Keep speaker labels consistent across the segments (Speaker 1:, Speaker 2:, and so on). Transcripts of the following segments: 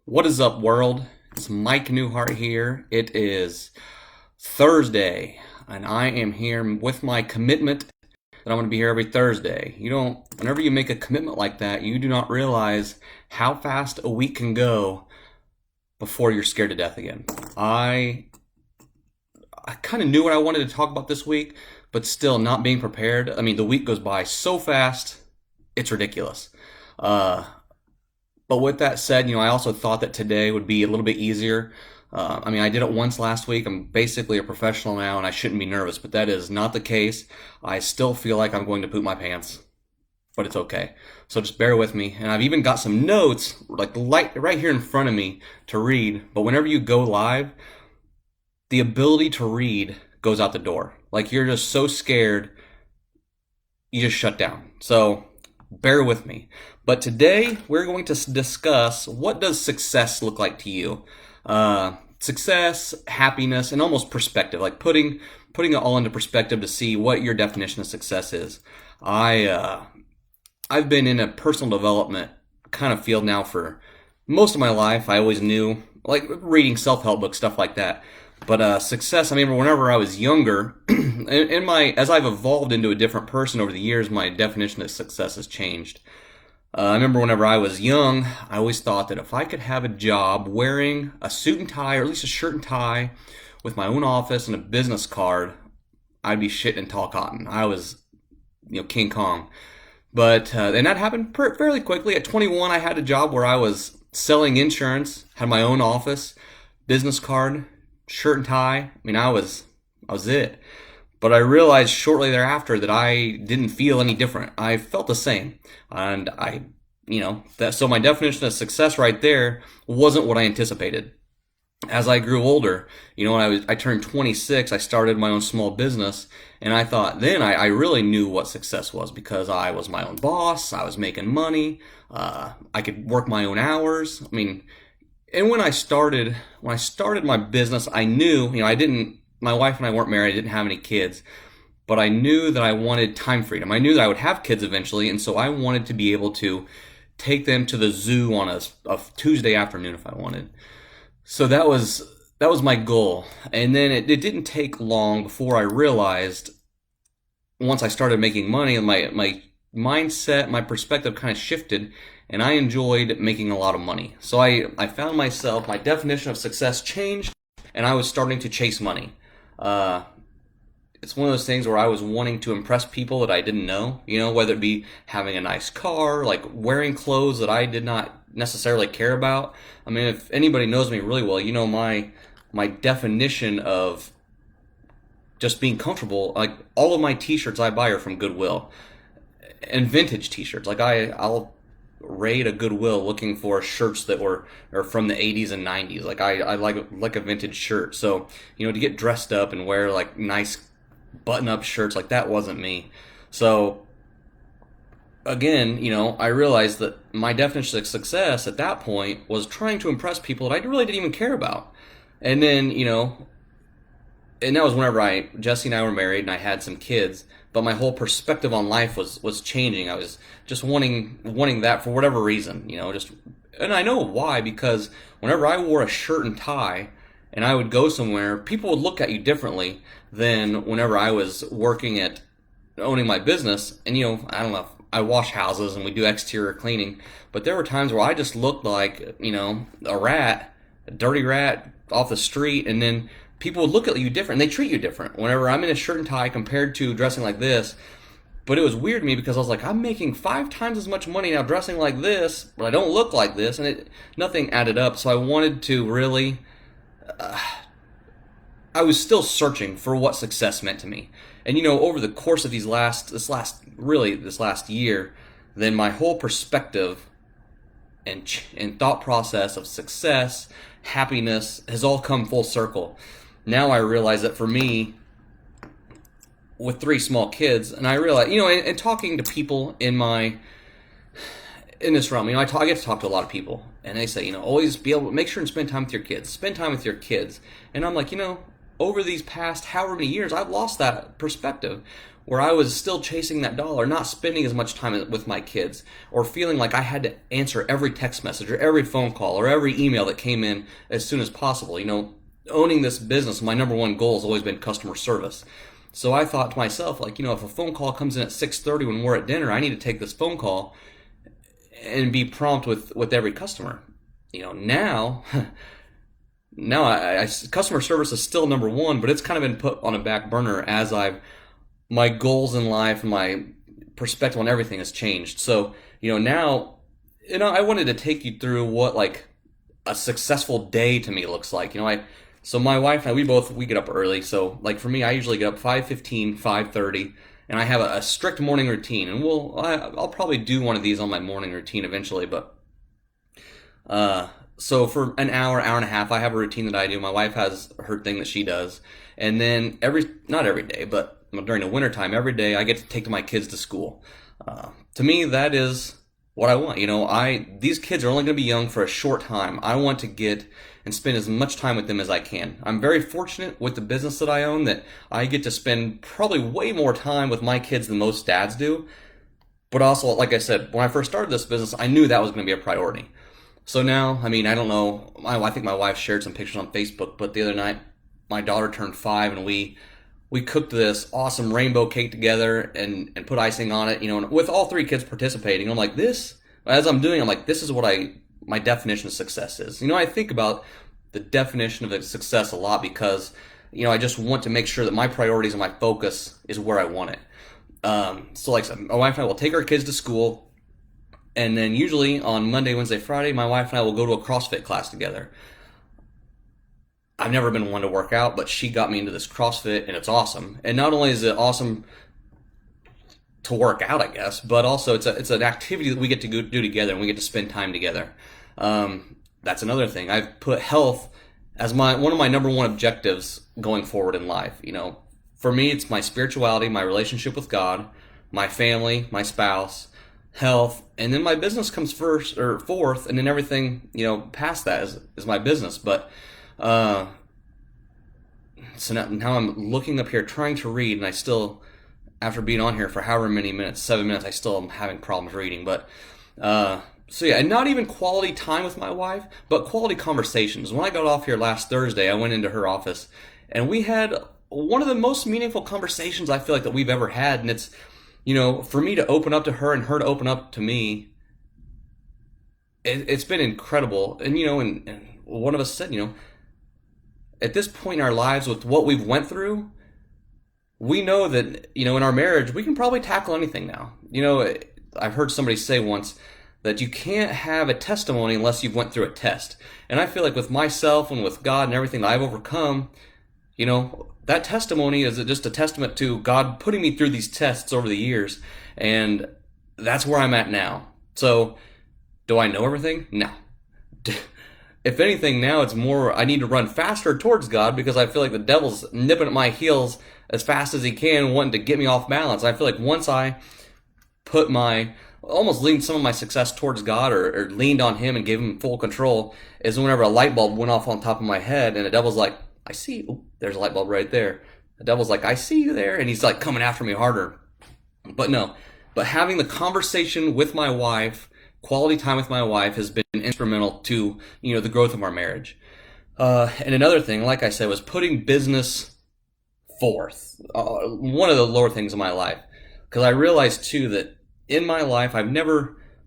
Speaker 1: What is up, world? It's Mike Newhart here. It is Thursday, and I am here with my commitment that I'm going to be here every Thursday. Whenever you make a commitment like that, you do not realize how fast a week can go before you're scared to death again. I kind of knew what I wanted to talk about this week, but still not being prepared. I mean, the week goes by so fast, it's ridiculous. Uh, but with that said, I also thought that today would be a little bit easier. I did it once last week. I'm basically a professional now, and I shouldn't be nervous, but that is not the case. I still feel like I'm going to poop my pants, but it's okay. So just bear with me. And I've even got some notes, like right here in front of me to read. But whenever you go live, the ability to read goes out the door. Like you're just so scared, you just shut down. So bear with me. But today we're going to discuss, what does success look like to you? Success, happiness, and almost perspective. Like putting it all into perspective to see what your definition of success is. I've been in a personal development kind of field now for most of my life. I always knew, like reading self-help books, stuff like that. But success, I remember whenever I was younger, as I've evolved into a different person over the years, my definition of success has changed. I remember whenever I was young, I always thought that if I could have a job wearing a suit and tie, or at least a shirt and tie, with my own office and a business card, I'd be shit in tall cotton. I was, King Kong. But and that happened fairly quickly. At 21, I had a job where I was selling insurance, had my own office, business card, shirt and tie. I was it. But I realized shortly thereafter that I didn't feel any different. I felt the same. And so my definition of success right there wasn't what I anticipated. As I grew older, when I turned 26, I started my own small business, and I thought then I really knew what success was because I was my own boss, I was making money, I could work my own hours. And when I started my business, I knew, my wife and I weren't married, I didn't have any kids, but I knew that I wanted time freedom. I knew that I would have kids eventually, and so I wanted to be able to take them to the zoo on a Tuesday afternoon if I wanted. So that was my goal. And then it didn't take long before I realized, once I started making money, and my mindset, my perspective kind of shifted, and I enjoyed making a lot of money. So I found myself, my definition of success changed, and I was starting to chase money. It's one of those things where I was wanting to impress people that I didn't know, whether it be having a nice car, like wearing clothes that I did not necessarily care about. If anybody knows me really well, my definition of just being comfortable, like all of my t-shirts I buy are from Goodwill, and vintage t-shirts. Like I'll raid a Goodwill looking for shirts that are from the 80s and 90s. Like I like a vintage shirt. So, to get dressed up and wear like nice button-up shirts, like that wasn't me. So again, I realized that my definition of success at that point was trying to impress people that I really didn't even care about. And then, and that was whenever Jesse and I were married and I had some kids, but my whole perspective on life was changing. I was just wanting that for whatever reason, and I know why, because whenever I wore a shirt and tie and I would go somewhere, people would look at you differently than whenever I was working at owning my business. And I don't know, I wash houses and we do exterior cleaning, but there were times where I just looked like, a dirty rat off the street, and then people would look at you different, and they treat you different whenever I'm in a shirt and tie compared to dressing like this. But it was weird to me because I was like, I'm making 5 times as much money now dressing like this, but I don't look like this, and nothing added up. So I wanted to really, I was still searching for what success meant to me. And over the course of this last year, then my whole perspective and thought process of success, happiness has all come full circle. Now I realize that for me, with 3 small kids, and I realize, and talking to people in this realm, I get to talk to a lot of people, and they say, always be able to make sure and spend time with your kids. Spend time with your kids. And I'm like, over these past however many years, I've lost that perspective. where I was still chasing that dollar, not spending as much time with my kids, or feeling like I had to answer every text message or every phone call or every email that came in as soon as possible. Owning this business, my number one goal has always been customer service. So I thought to myself, like, if a phone call comes in at 6:30 when we're at dinner, I need to take this phone call and be prompt with every customer. Now, customer service is still number one, but it's kind of been put on a back burner as my goals in life and my perspective on everything has changed. So, now, I wanted to take you through what like a successful day to me looks like. So my wife and I, we get up early. So like for me, I usually get up 5:15, 5:30, and I have a strict morning routine. And I'll probably do one of these on my morning routine eventually, but so for an hour and a half, I have a routine that I do. My wife has her thing that she does. And then not every day, but during the wintertime, every day I get to take my kids to school. To me, that is what I want. These kids are only going to be young for a short time. I want to get and spend as much time with them as I can. I'm very fortunate with the business that I own that I get to spend probably way more time with my kids than most dads do. But also, like I said, when I first started this business, I knew that was going to be a priority. So now, I don't know, I think my wife shared some pictures on Facebook, but the other night, my daughter turned 5 and we cooked this awesome rainbow cake together and put icing on it, and with all 3 kids participating. I'm like, this is what my definition of success is. I think about the definition of success a lot because, I just want to make sure that my priorities and my focus is where I want it. So like I said, my wife and I will take our kids to school, and then usually on Monday, Wednesday, Friday, my wife and I will go to a CrossFit class together. I've never been one to work out, but she got me into this CrossFit, and it's awesome. And not only is it awesome to work out, I guess, but also it's an activity that we get to do together, and we get to spend time together. That's another thing. I've put health as one of my number one objectives going forward in life. For me, it's my spirituality, my relationship with God, my family, my spouse, health, and then my business comes first or fourth, and then everything past that is my business. But so now I'm looking up here trying to read, and I still, after being on here for however many minutes, 7 minutes, I still am having problems reading. But so yeah, and not even quality time with my wife, but quality conversations. When I got off here last Thursday, I went into her office, and we had one of the most meaningful conversations I feel like that we've ever had. And it's, for me to open up to her and her to open up to me, it's been incredible. And, and one of us said, at this point in our lives with what we've went through, we know that, in our marriage, we can probably tackle anything now. I've heard somebody say once that you can't have a testimony unless you've went through a test. And I feel like with myself and with God and everything that I've overcome, that testimony is just a testament to God putting me through these tests over the years. And that's where I'm at now. So, do I know everything? No. If anything, now it's more, I need to run faster towards God because I feel like the devil's nipping at my heels as fast as he can, wanting to get me off balance. I feel like once I almost leaned some of my success towards God or leaned on him and gave him full control, is whenever a light bulb went off on top of my head and the devil's like, I see you. Ooh, there's a light bulb right there. The devil's like, I see you there. And he's like coming after me harder. But no. But having the conversation with my wife, quality time with my wife, has been instrumental to, the growth of our marriage. And another thing, like I said, was putting business forth. One of the lower things in my life. Because I realized too that in my life,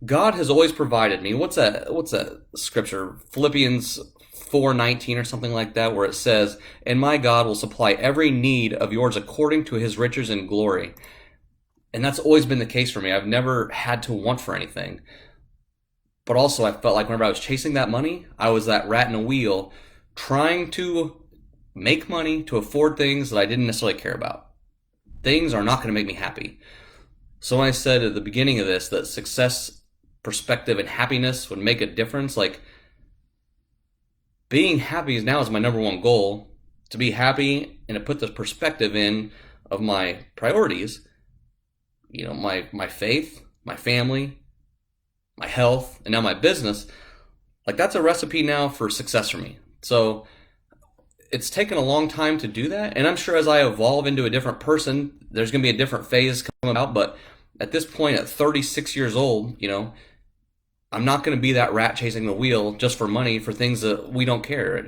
Speaker 1: God has always provided me. What's that scripture? Philippians 4:19 or something like that, where it says, and my God will supply every need of yours according to his riches and glory. And that's always been the case for me. I've never had to want for anything. But also I felt like whenever I was chasing that money, I was that rat in a wheel trying to make money to afford things that I didn't necessarily care about. Things are not going to make me happy. So when I said at the beginning of this that success, perspective, and happiness would make a difference, like, being happy now is my number one goal, to be happy and to put the perspective in of my priorities, my faith, my family, my health, and now my business. Like, that's a recipe now for success for me. So it's taken a long time to do that, and I'm sure as I evolve into a different person, there's going to be a different phase coming about. But at this point, at 36 years old, I'm not going to be that rat chasing the wheel just for money for things that we don't care.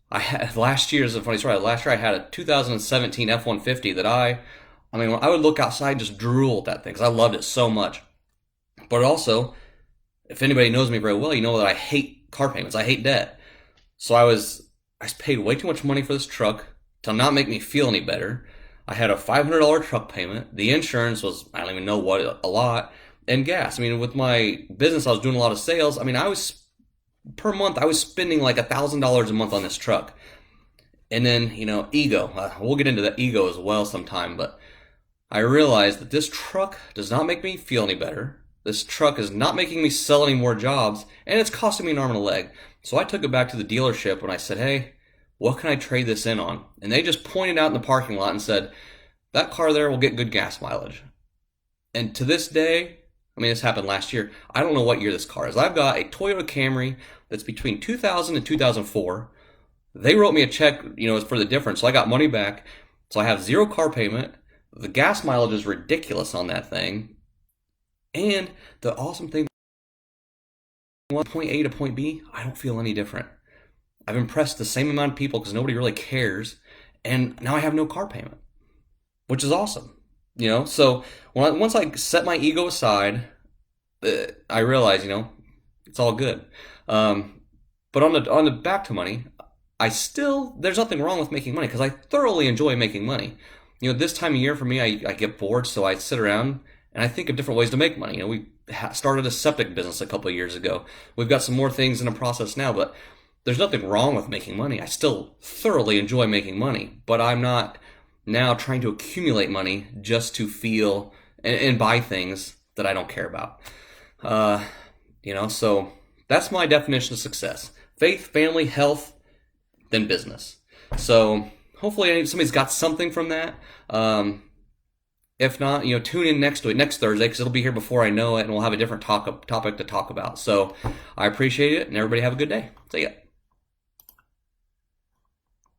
Speaker 1: I had last year is a funny story. Last year I had a 2017 F-150 that I mean, I would look outside and just drool at that thing because I loved it so much. But also, if anybody knows me very well, you know that I hate car payments. I hate debt. So I paid way too much money for this truck to not make me feel any better. I had a $500 truck payment. The insurance was, I don't even know what, a lot. And gas. I mean, with my business, I was doing a lot of sales. I mean, per month, I was spending like $1,000 a month on this truck. And then, ego. We'll get into the ego as well sometime, but I realized that this truck does not make me feel any better. This truck is not making me sell any more jobs, and it's costing me an arm and a leg. So I took it back to the dealership and I said, hey, what can I trade this in on? And they just pointed out in the parking lot and said, that car there will get good gas mileage. And to this day, I mean, this happened last year. I don't know what year this car is. I've got a Toyota Camry that's between 2000 and 2004. They wrote me a check, for the difference. So I got money back. So I have zero car payment. The gas mileage is ridiculous on that thing. And the awesome thing, point A to point B, I don't feel any different. I've impressed the same amount of people because nobody really cares. And now I have no car payment, which is awesome. So once I set my ego aside, I realize, it's all good. But on the back to money, there's nothing wrong with making money because I thoroughly enjoy making money. This time of year for me, I get bored, so I sit around and I think of different ways to make money. We started a septic business a couple of years ago. We've got some more things in the process now, but there's nothing wrong with making money. I still thoroughly enjoy making money, but I'm not now trying to accumulate money just to feel and buy things that I don't care about. So that's my definition of success. Faith, family, health, then business. So hopefully somebody's got something from that. If not, tune in next Thursday because it'll be here before I know it and we'll have a different topic to talk about. So I appreciate it and everybody have a good day. See ya.